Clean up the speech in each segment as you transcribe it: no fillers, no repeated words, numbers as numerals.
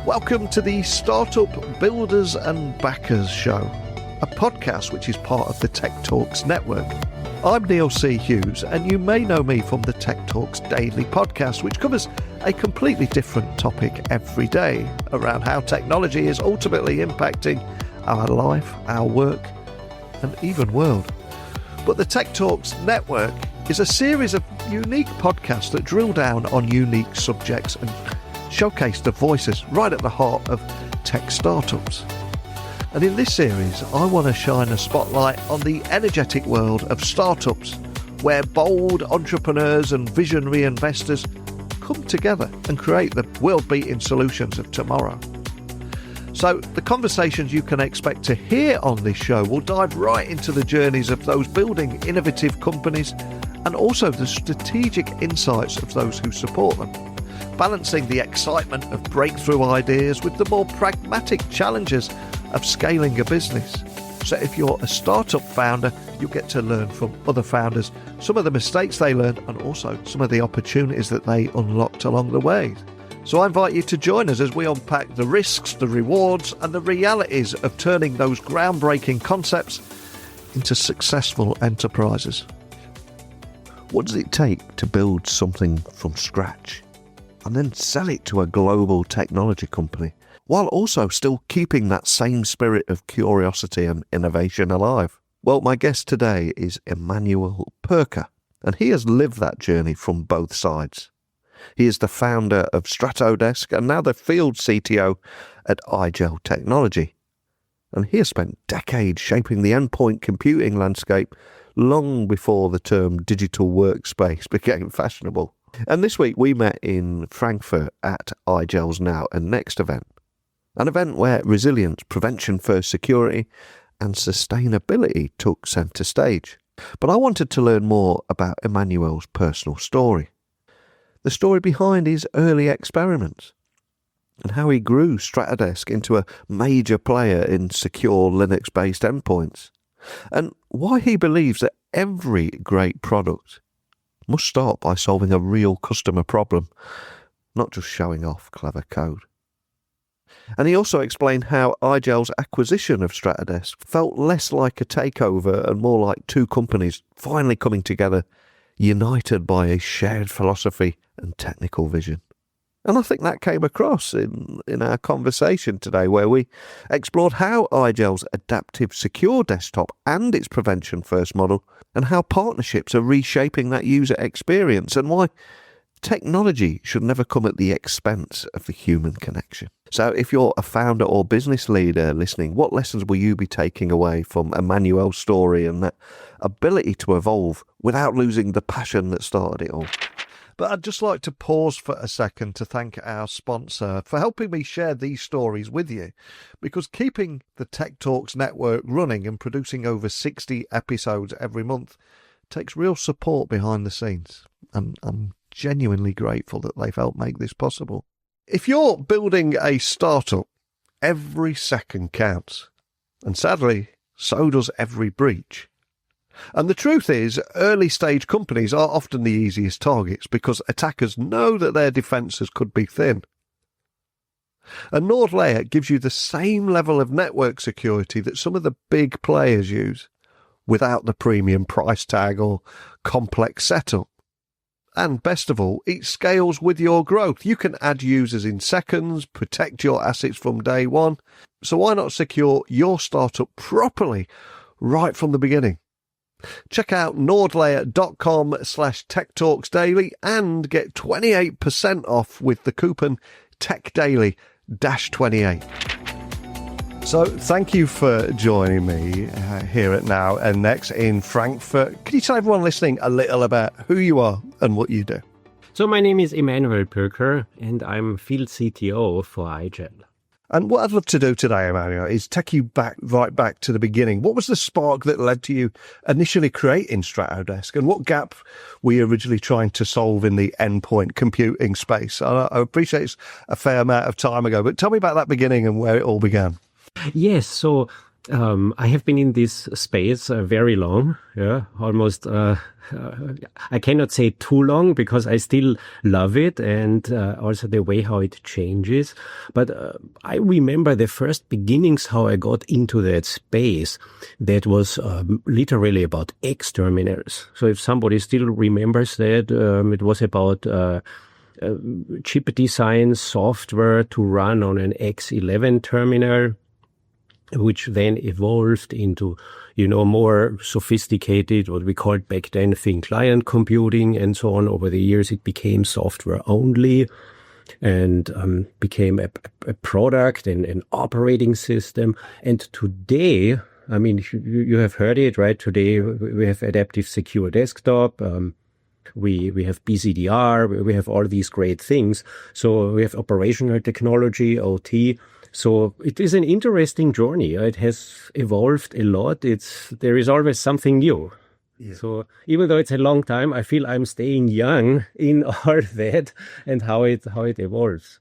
Welcome to the Startup Builders and Backers Show, a podcast which is part of the Tech Talks network. I'm Neil C. Hughes, and you may know me from the Tech Talks Daily podcast, which covers a completely different topic every day around how technology is ultimately impacting our life, our work, and even world. But the Tech Talks network is a series of unique podcasts that drill down on unique subjects and showcase the voices right at the heart of tech startups. And in this series, I want to shine a spotlight on the energetic world of startups, where bold entrepreneurs and visionary investors come together and create the world-beating solutions of tomorrow. So the conversations you can expect to hear on this show will dive right into the journeys of those building innovative companies and also the strategic insights of those who support them, balancing the excitement of breakthrough ideas with the more pragmatic challenges of scaling a business. So if you're a startup founder, you get to learn from other founders, some of the mistakes they learned and also some of the opportunities that they unlocked along the way. So I invite you to join us as we unpack the risks, the rewards and the realities of turning those groundbreaking concepts into successful enterprises. What does it take to build something from scratch and then sell it to a global technology company, while also still keeping that same spirit of curiosity and innovation alive? Well, my guest today is Emanuel Pirker, and he has lived that journey from both sides. He is the founder of Stratodesk and now the Field CTO at IGEL Technology. And he has spent decades shaping the endpoint computing landscape long before the term digital workspace became fashionable. And this week we met in Frankfurt at IGEL's Now and Next event, an event where resilience, prevention-first security and sustainability took centre stage. But I wanted to learn more about Emanuel's personal story, the story behind his early experiments, and how he grew Stratodesk into a major player in secure Linux-based endpoints, and why he believes that every great product must start by solving a real customer problem, not just showing off clever code. And he also explained how IGEL's acquisition of Stratodesk felt less like a takeover and more like two companies finally coming together, united by a shared philosophy and technical vision. And I think that came across in our conversation today, where we explored how IGEL's adaptive secure desktop and its prevention-first model, and how partnerships are reshaping that user experience, and why technology should never come at the expense of the human connection. So if you're a founder or business leader listening, what lessons will you be taking away from Emanuel's story and that ability to evolve without losing the passion that started it all? But I'd just like to pause for a second to thank our sponsor for helping me share these stories with you, because keeping the Tech Talks network running and producing over 60 episodes every month takes real support behind the scenes. And I'm genuinely grateful that they've helped make this possible. If you're building a startup, every second counts. And sadly, so does every breach. And the truth is, early-stage companies are often the easiest targets because attackers know that their defences could be thin. A Nord layer gives you the same level of network security that some of the big players use, without the premium price tag or complex setup. And best of all, it scales with your growth. You can add users in seconds, protect your assets from day one. So why not secure your startup properly right from the beginning? Check out nordlayer.com/techtalksdaily and get 28% off with the coupon TechDaily-28. So thank you for joining me here at Now and Next in Frankfurt. Can you tell everyone listening a little about who you are and what you do? So my name is Emanuel Pirker and I'm Field CTO for IGEL. And what I'd love to do today, Emanuel, is take you right back to the beginning. What was the spark that led to you initially creating Stratodesk, and what gap were you originally trying to solve in the endpoint computing space? I appreciate it's a fair amount of time ago, but tell me about that beginning and where it all began. Yes, so I have been in this space very long, almost I cannot say too long because I still love it, and also the way how it changes. But I remember the first beginnings, how I got into that space. That was literally about X terminals. So if somebody still remembers that, it was about chip design software to run on an X11 terminal, which then evolved into, more sophisticated, what we called back then thin client computing and so on. Over the years, it became software only and became a product and an operating system. And today, I mean, you have heard it, right? Today, we have adaptive secure desktop. We have BCDR, we have all these great things. So we have operational technology, OT. So it is an interesting journey. It has evolved a lot. There is always something new. Yeah. So even though it's a long time, I feel I'm staying young in all that and how it evolves.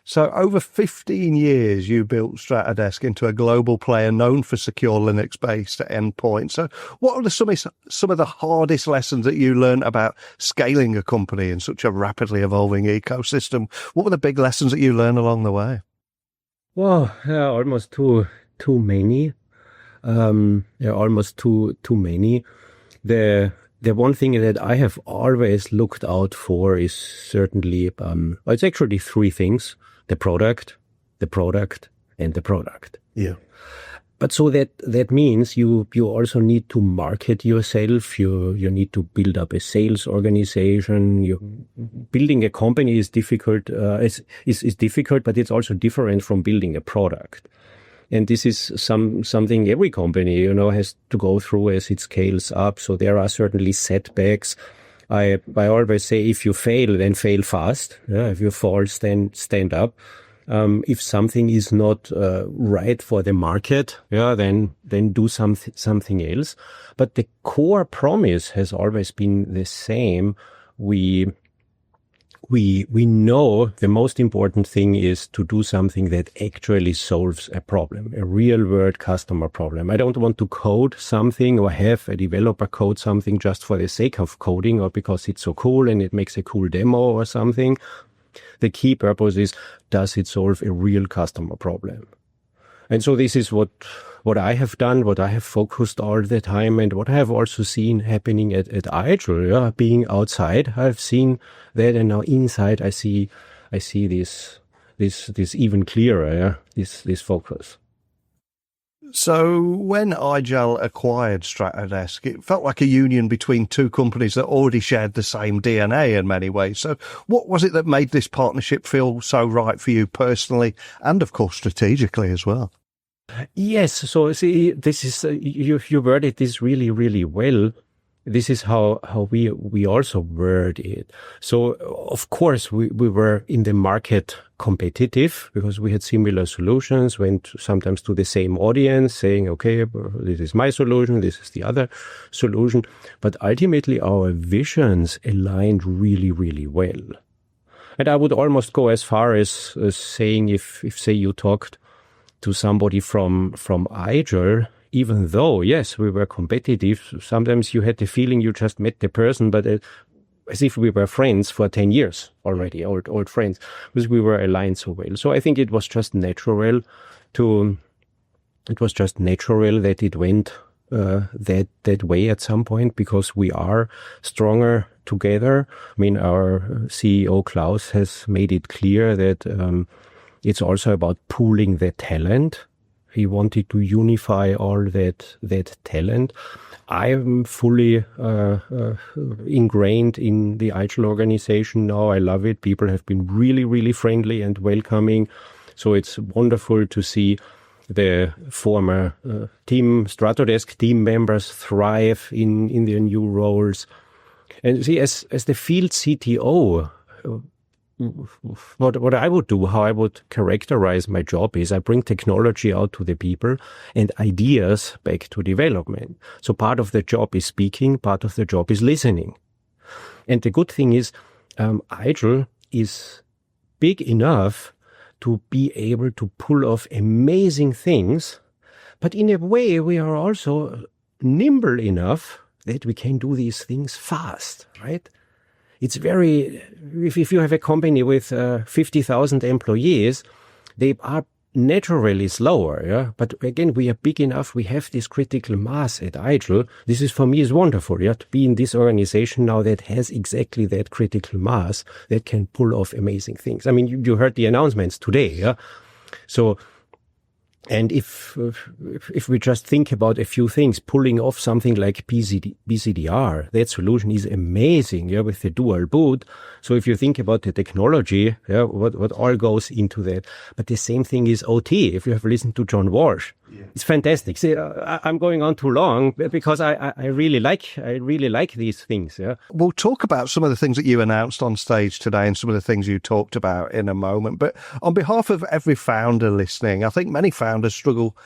So over 15 years, you built Stratodesk into a global player known for secure Linux-based endpoints. So what are some of the hardest lessons that you learned about scaling a company in such a rapidly evolving ecosystem? What were the big lessons that you learned along the way? Well, almost too many. Almost too many. The one thing that I have always looked out for is certainly, it's actually three things: the product, and the product. Yeah. But so that means you also need to market yourself. You need to build up a sales organization. Building a company is difficult. Is difficult, but it's also different from building a product. And this is something every company, has to go through as it scales up. So there are certainly setbacks. I always say, if you fail, then fail fast. Yeah, if you fall, stand up. If something is not right for the market, then do something else. But the core promise has always been the same. We know the most important thing is to do something that actually solves a problem, a real world customer problem. I don't want to code something or have a developer code something just for the sake of coding or because it's so cool and it makes a cool demo or something. The key purpose is, does it solve a real customer problem? And so this is what I have done, what I have focused all the time, and what I have also seen happening at IGEL. Being outside, I've seen that, and now inside, I see this even clearer. This focus. So when IGEL acquired Stratodesk, it felt like a union between two companies that already shared the same DNA in many ways. So what was it that made this partnership feel so right for you personally and, of course, strategically as well? Yes. So see, this is, you worded this really, really well. This is how we also word it. So of course we were in the market competitive because we had similar solutions, went sometimes to the same audience saying, okay, this is my solution, this is the other solution. But ultimately our visions aligned really, really well. And I would almost go as far as saying if say you talked to somebody from IGEL, even though, yes, we were competitive, sometimes you had the feeling you just met the person, but as if we were friends for 10 years already, old friends, because we were aligned so well. So I think it was just natural that it went that way at some point, because we are stronger together. I mean, our CEO Klaus has made it clear that it's also about pooling the talent. He wanted to unify all that talent. I am fully ingrained in the IGEL organization now. I love it. People have been really, really friendly and welcoming. So it's wonderful to see the former Stratodesk team members thrive in their new roles. And see, as the field CTO, what I would do, how I would characterize my job is I bring technology out to the people and ideas back to development. So part of the job is speaking, part of the job is listening. And the good thing is, IGEL is big enough to be able to pull off amazing things. But in a way, we are also nimble enough that we can do these things fast, right? It's very, if you have a company with 50,000 employees, they are naturally slower, yeah. But again, we are big enough. We have this critical mass at IGEL. This is, for me, is wonderful, yeah, to be in this organization now that has exactly that critical mass that can pull off amazing things. I mean, you heard the announcements today, yeah. So, and if we just think about a few things, pulling off something like BCDR, that solution is amazing, yeah, with the dual boot. So if you think about the technology, yeah, what all goes into that. But the same thing is OT. If you have listened to John Walsh, it's fantastic. See, I'm going on too long because I really like these things. Yeah. We'll talk about some of the things that you announced on stage today and some of the things you talked about in a moment. But on behalf of every founder listening, I think many founders struggle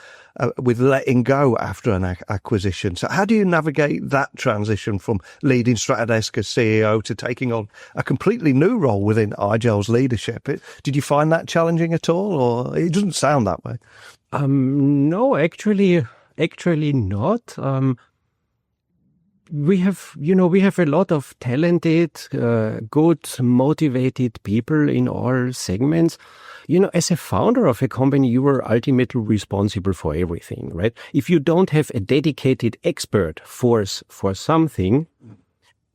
with letting go after an acquisition. So how do you navigate that transition from leading Stratodesk as CEO to taking on a completely new role within IGEL's leadership? Did you find that challenging at all, or it doesn't sound that way? No, actually not. We have a lot of talented, good, motivated people in all segments. You know, as a founder of a company, you are ultimately responsible for everything, right? If you don't have a dedicated expert force for something,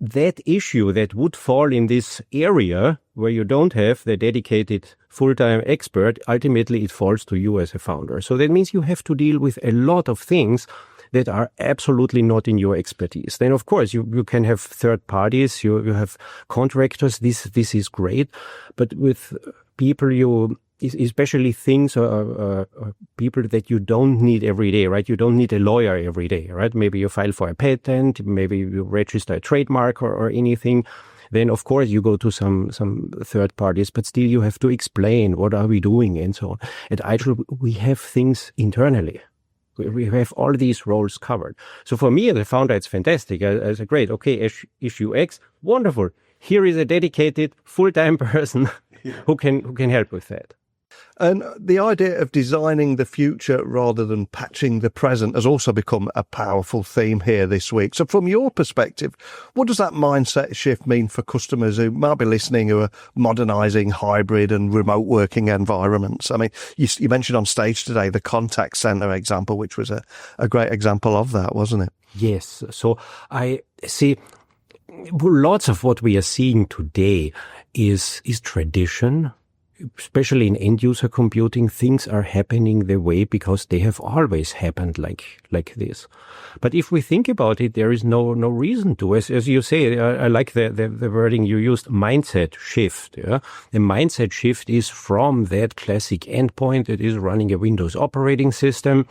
that issue that would fall in this area where you don't have the dedicated full-time expert, ultimately it falls to you as a founder. So that means you have to deal with a lot of things that are absolutely not in your expertise. Then, of course, you can have third parties, you have contractors. This is great. But with people, especially things or people that you don't need every day, right? You don't need a lawyer every day, right? Maybe you file for a patent, maybe you register a trademark or anything. Then, of course, you go to some third parties, but still you have to explain what are we doing and so on. At IGEL, we have things internally. We have all these roles covered. So for me, as a founder, it's fantastic. I said, great, okay, issue X, wonderful. Here is a dedicated full-time person who can help with that. And the idea of designing the future rather than patching the present has also become a powerful theme here this week. So from your perspective, what does that mindset shift mean for customers who might be listening, who are modernizing hybrid and remote working environments? I mean, you mentioned on stage today the contact center example, which was a great example of that, wasn't it? Yes. So I see lots of what we are seeing today is tradition. Especially in end-user computing, things are happening the way because they have always happened like this. But if we think about it, there is no reason to. As you say, I like the wording you used, mindset shift. Yeah? The mindset shift is from that classic endpoint that is running a Windows operating system.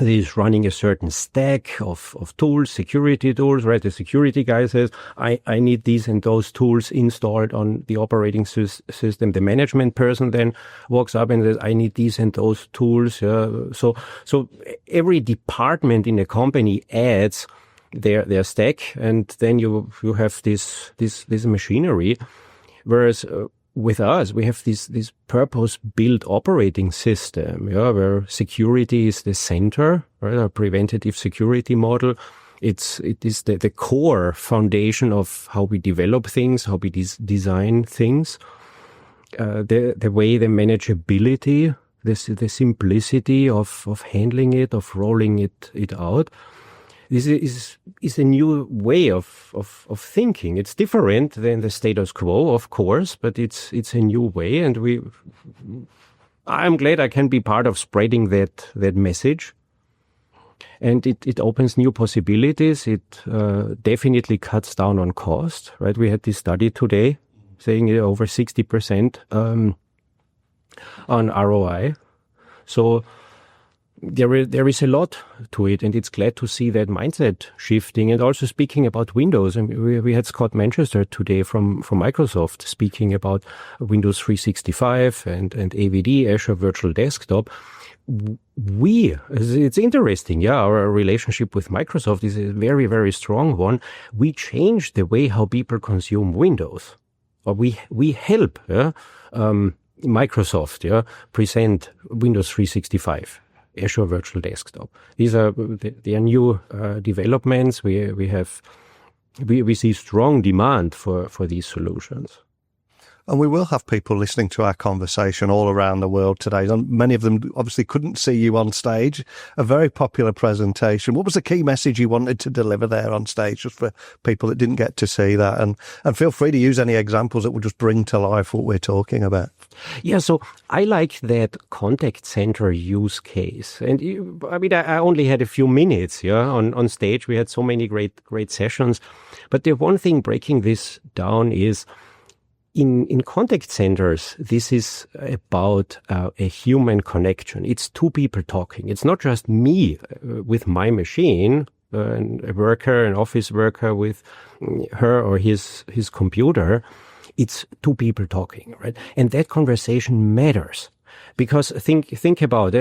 It is running a certain stack of tools, security tools, right? The security guy says, I need these and those tools installed on the operating system. The management person then walks up and says, I need these and those tools. So every department in a company adds their stack, and then you have this machinery. Whereas, with us, we have this purpose-built operating system, where security is the center, right? A preventative security model. It is the core foundation of how we develop things, how we design things. The way the manageability, the simplicity of handling it, of rolling it out. This is a new way of thinking. It's different than the status quo, of course, but it's a new way, and I'm glad I can be part of spreading that message. And it opens new possibilities. It definitely cuts down on cost, right? We had this study today saying over 60% on ROI. So there is a lot to it, and it's glad to see that mindset shifting. And also speaking about Windows, and we had Scott Manchester today from Microsoft speaking about Windows 365 and AVD, Azure Virtual Desktop. It's interesting, our relationship with Microsoft is a very, very strong one. We changed the way how people consume Windows, or we help Microsoft present Windows 365. Azure Virtual Desktop. These are they are new developments. We see strong demand for these solutions. And we will have people listening to our conversation all around the world today. And many of them obviously couldn't see you on stage. A very popular presentation. What was the key message you wanted to deliver there on stage, just for people that didn't get to see that? And feel free to use any examples that will just bring to life what we're talking about. Yeah, so I like that contact center use case. And I only had a few minutes on stage. We had so many great sessions. But the one thing breaking this down is, in contact centers, this is about a human connection. It's two people talking. It's not just me with my machine, a worker, an office worker with her or his computer. It's two people talking, right? And that conversation matters, because think about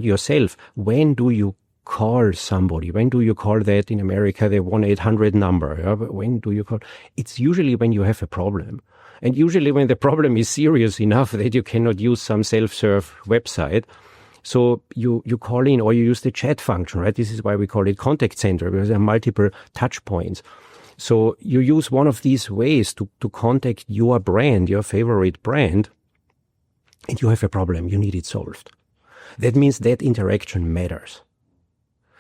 yourself. When do you call somebody? When do you call that in America, the 1-800 number? When do you call? It's usually when you have a problem. And usually when the problem is serious enough that you cannot use some self-serve website. So you call in, or you use the chat function, right? This is why we call it contact center, because there are multiple touch points. So you use one of these ways to contact your brand, your favorite brand, and you have a problem. You need it solved. That means that interaction matters.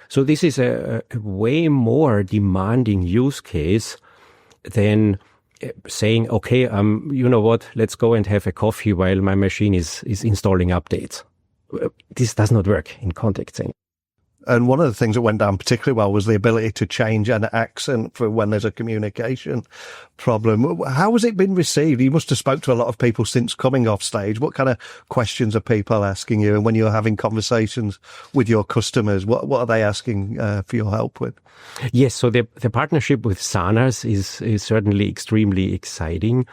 So this is a way more demanding use case than saying, okay, you know what, let's go and have a coffee while my machine is installing updates. This does not work in contact center. And one of the things that went down particularly well was the ability to change an accent for when there's a communication problem. How has it been received? You must have spoke to a lot of people since coming off stage. What kind of questions are people asking you? And when you're having conversations with your customers, what are they asking for your help with? Yes, so the partnership with Sanas is certainly extremely exciting.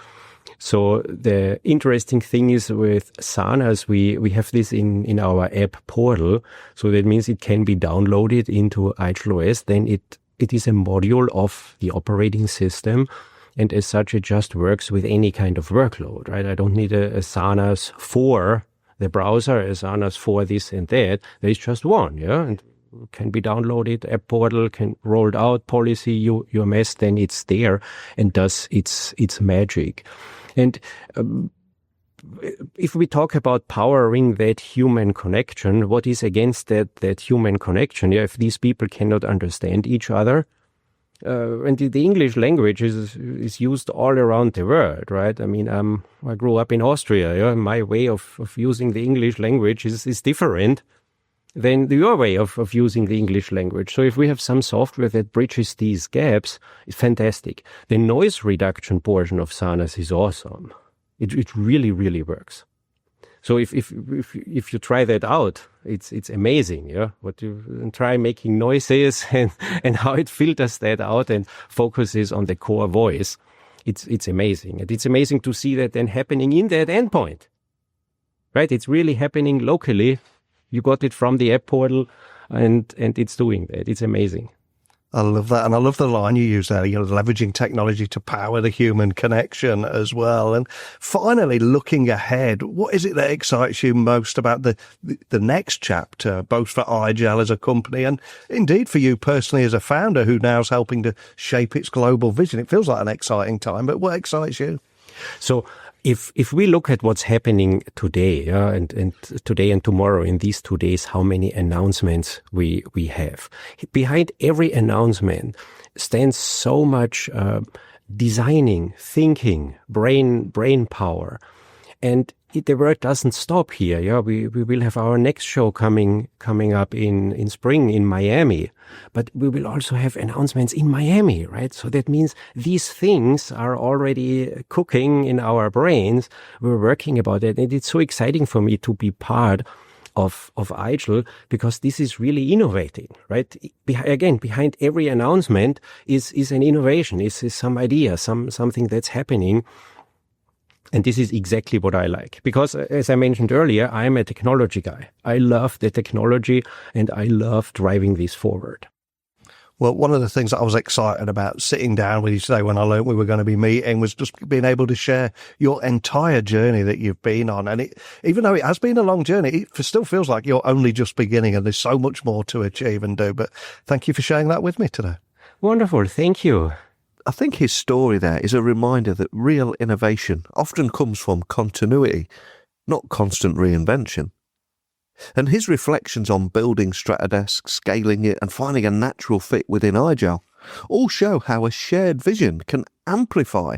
So the interesting thing is with Sanas, we have this in our app portal. So that means it can be downloaded into IGEL OS. Then it is a module of the operating system. And as such, it just works with any kind of workload, right? I don't need a Sanas for the browser, a Sanas for this and that. There is just one, and can be downloaded, app portal, can rolled out policy, UMS, then it's there and does its magic. And if we talk about powering that human connection, what is against that human connection? If these people cannot understand each other, and the English language is used all around the world, right? I mean, I grew up in Austria. My way of using the English language is different than your way of using the English language. So if we have some software that bridges these gaps, it's fantastic. The noise reduction portion of Sanas is awesome. It really, really works. So if you try that out, it's amazing, what you try making noises and how it filters that out and focuses on the core voice. It's amazing. And it's amazing to see that then happening in that endpoint. Right? It's really happening locally. You got it from the app portal and it's doing that. It's amazing. I love that. And I love the line you use there, leveraging technology to power the human connection as well. And finally, looking ahead, what is it that excites you most about the next chapter, both for IGEL as a company and indeed for you personally as a founder who now's helping to shape its global vision? It feels like an exciting time, but what excites you? So if we look at what's happening today, and today and tomorrow in these 2 days, how many announcements we have. Behind every announcement stands so much designing, thinking, brain power. And the work doesn't stop here. We will have our next show coming up in spring in Miami, but we will also have announcements in Miami, right? So that means these things are already cooking in our brains. We're working about it, and it's so exciting for me to be part of IGEL, because this is really innovating, right? Again, behind every announcement is an innovation, is some idea, something that's happening. And this is exactly what I like, because as I mentioned earlier, I'm a technology guy. I love the technology and I love driving this forward. Well, one of the things that I was excited about sitting down with you today when I learned we were going to be meeting was just being able to share your entire journey that you've been on. And even though it has been a long journey, it still feels like you're only just beginning and there's so much more to achieve and do. But thank you for sharing that with me today. Wonderful. Thank you. I think his story there is a reminder that real innovation often comes from continuity, not constant reinvention. And his reflections on building Stratodesk, scaling it, and finding a natural fit within IGEL all show how a shared vision can amplify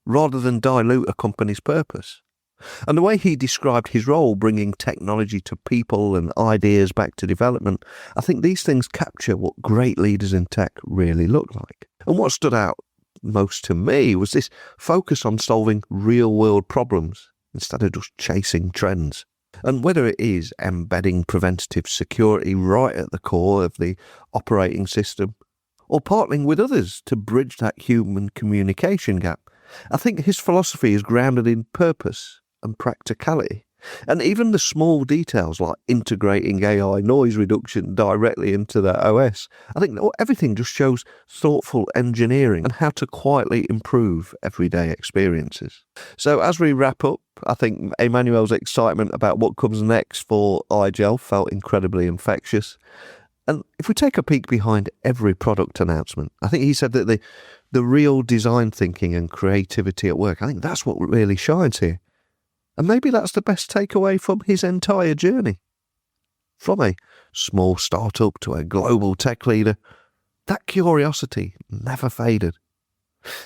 rather than dilute a company's purpose. And the way he described his role bringing technology to people and ideas back to development, I think these things capture what great leaders in tech really look like. And what stood out most to me was this focus on solving real-world problems instead of just chasing trends. And whether it is embedding preventative security right at the core of the operating system, or partnering with others to bridge that human communication gap, I think his philosophy is grounded in purpose and practicality. And even the small details like integrating AI noise reduction directly into the OS, I think everything just shows thoughtful engineering and how to quietly improve everyday experiences. So as we wrap up, I think Emanuel's excitement about what comes next for IGEL felt incredibly infectious. And if we take a peek behind every product announcement, I think he said that the real design thinking and creativity at work, I think that's what really shines here. And maybe that's the best takeaway from his entire journey. From a small startup to a global tech leader, that curiosity never faded.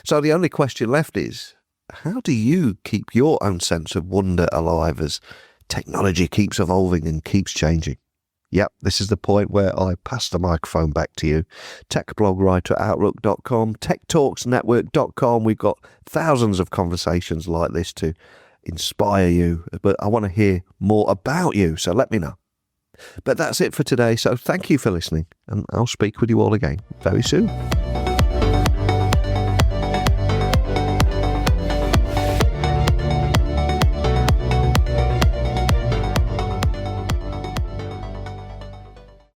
So the only question left is, how do you keep your own sense of wonder alive as technology keeps evolving and keeps changing? Yep, this is the point where I pass the microphone back to you. Techblogwriteroutlook.com, techtalksnetwork.com. We've got thousands of conversations like this to inspire you, but I want to hear more about you, so let me know. But that's it for today, so thank you for listening, and I'll speak with you all again very soon.